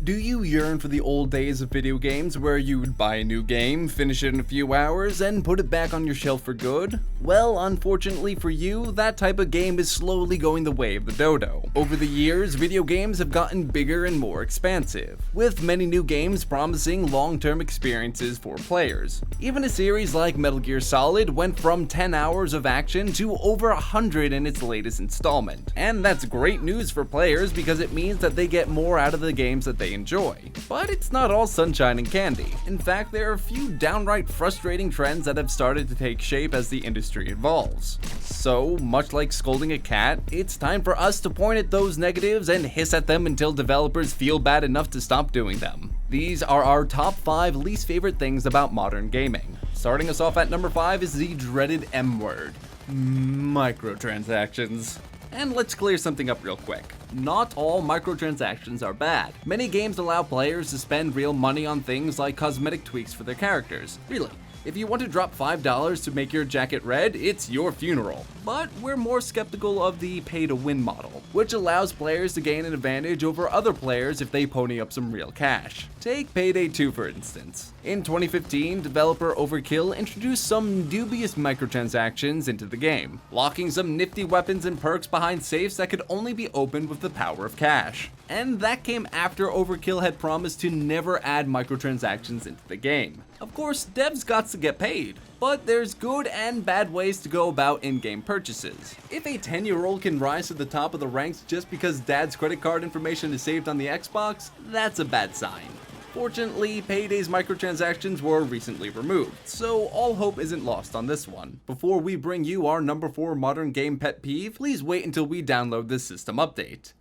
Do you yearn for the old days of video games where you would buy a new game, finish it in a few hours, and put it back on your shelf for good? Well, unfortunately for you, that type of game is slowly going the way of the dodo. Over the years, video games have gotten bigger and more expansive, with many new games promising long-term experiences for players. Even a series like Metal Gear Solid went from 10 hours of action to over 100 in its latest installment. And that's great news for players because it means that they get more out of the games that they enjoy. But it's not all sunshine and candy. In fact, there are a few downright frustrating trends that have started to take shape as the industry evolves. So, much like scolding a cat, it's time for us to point at those negatives and hiss at them until developers feel bad enough to stop doing them. These are our top 5 least favorite things about modern gaming. Starting us off at number 5 is the dreaded M word: microtransactions. And let's clear something up real quick. Not all microtransactions are bad. Many games allow players to spend real money on things like cosmetic tweaks for their characters. Really, if you want to drop $5 to make your jacket red, it's your funeral. But we're more skeptical of the pay-to-win model, which allows players to gain an advantage over other players if they pony up some real cash. Take Payday 2 for instance. In 2015, developer Overkill introduced some dubious microtransactions into the game, locking some nifty weapons and perks behind safes that could only be opened with the power of cash. And that came after Overkill had promised to never add microtransactions into the game. Of course, devs got to get paid, but there's good and bad ways to go about in-game purchases. If a 10-year-old can rise to the top of the ranks just because dad's credit card information is saved on the Xbox, that's a bad sign. Fortunately, Payday's microtransactions were recently removed, so all hope isn't lost on this one. Before we bring you our number 4 modern game pet peeve, please wait until we download this system update.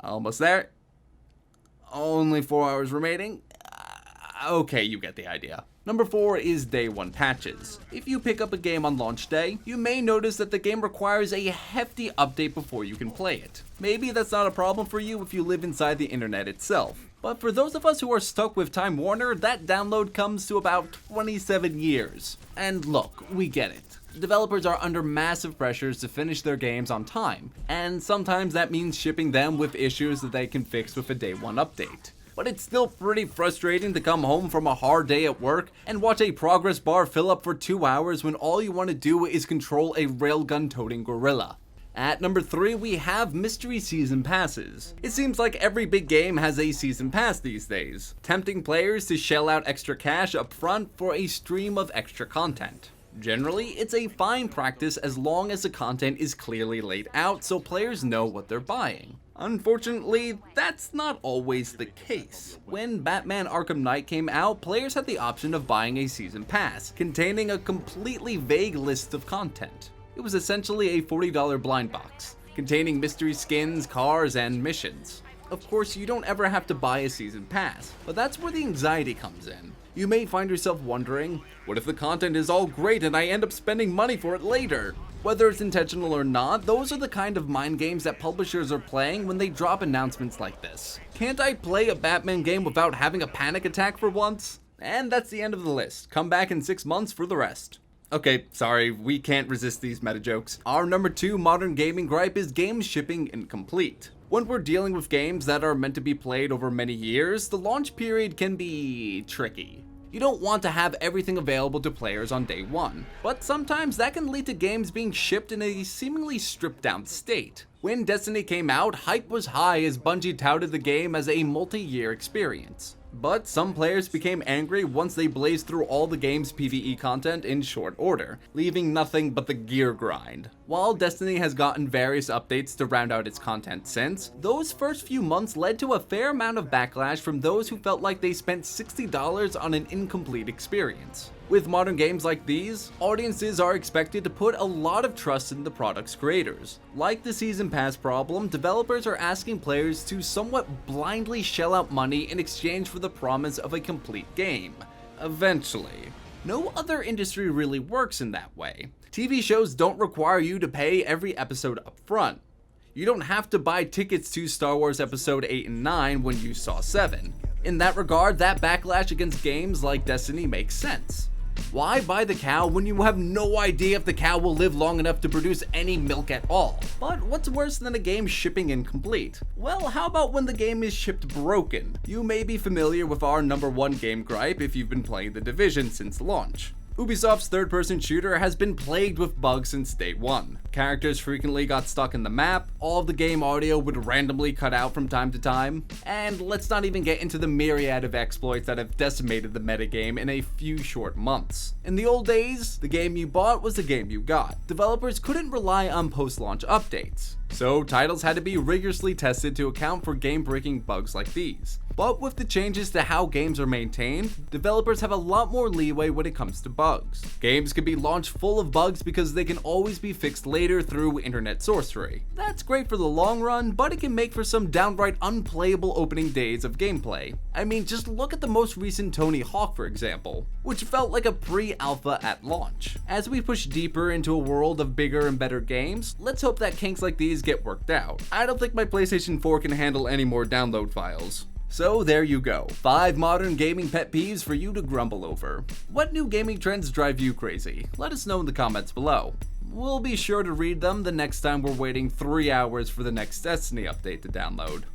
Almost there. Only 4 hours remaining. Okay, you get the idea. Number 4 is Day 1 patches. If you pick up a game on launch day, you may notice that the game requires a hefty update before you can play it. Maybe that's not a problem for you if you live inside the internet itself. But for those of us who are stuck with Time Warner, that download comes to about 27 years. And look, we get it. Developers are under massive pressures to finish their games on time, and sometimes that means shipping them with issues that they can fix with a Day 1 update. But it's still pretty frustrating to come home from a hard day at work and watch a progress bar fill up for 2 hours when all you want to do is control a railgun-toting gorilla. At number 3, we have mystery season passes. It seems like every big game has a season pass these days, tempting players to shell out extra cash up front for a stream of extra content. Generally, it's a fine practice as long as the content is clearly laid out so players know what they're buying. Unfortunately, that's not always the case. When Batman Arkham Knight came out, players had the option of buying a season pass, containing a completely vague list of content. It was essentially a $40 blind box, containing mystery skins, cars, and missions. Of course, you don't ever have to buy a season pass, but that's where the anxiety comes in. You may find yourself wondering, what if the content is all great and I end up spending money for it later? Whether it's intentional or not, those are the kind of mind games that publishers are playing when they drop announcements like this. Can't I play a Batman game without having a panic attack for once? And that's the end of the list. Come back in 6 months for the rest. Okay, sorry, we can't resist these meta jokes. Our number 2 modern gaming gripe is game shipping incomplete. When we're dealing with games that are meant to be played over many years, the launch period can be tricky. You don't want to have everything available to players on day 1, but sometimes that can lead to games being shipped in a seemingly stripped down state. When Destiny came out, hype was high as Bungie touted the game as a multi-year experience. But some players became angry once they blazed through all the game's PvE content in short order, leaving nothing but the gear grind. While Destiny has gotten various updates to round out its content since, those first few months led to a fair amount of backlash from those who felt like they spent $60 on an incomplete experience. With modern games like these, audiences are expected to put a lot of trust in the product's creators. Like the Season Pass problem, developers are asking players to somewhat blindly shell out money in exchange for the promise of a complete game. Eventually. No other industry really works in that way. TV shows don't require you to pay every episode up front. You don't have to buy tickets to Star Wars Episode 8 and 9 when you saw 7. In that regard, that backlash against games like Destiny makes sense. Why buy the cow when you have no idea if the cow will live long enough to produce any milk at all? But what's worse than a game shipping incomplete? Well, how about when the game is shipped broken? You may be familiar with our #1 game gripe if you've been playing The Division since launch. Ubisoft's third-person shooter has been plagued with bugs since day one. Characters frequently got stuck in the map, all of the game audio would randomly cut out from time to time, and let's not even get into the myriad of exploits that have decimated the metagame in a few short months. In the old days, the game you bought was the game you got. Developers couldn't rely on post-launch updates, so titles had to be rigorously tested to account for game-breaking bugs like these. But with the changes to how games are maintained, developers have a lot more leeway when it comes to bugs. Games can be launched full of bugs because they can always be fixed later through internet sorcery. That's great for the long run, but it can make for some downright unplayable opening days of gameplay. I mean, just look at the most recent Tony Hawk, for example, which felt like a pre-alpha at launch. As we push deeper into a world of bigger and better games, let's hope that kinks like these get worked out. I don't think my PlayStation 4 can handle any more download files. So there you go, 5 modern gaming pet peeves for you to grumble over. What new gaming trends drive you crazy? Let us know in the comments below. We'll be sure to read them the next time we're waiting 3 hours for the next Destiny update to download.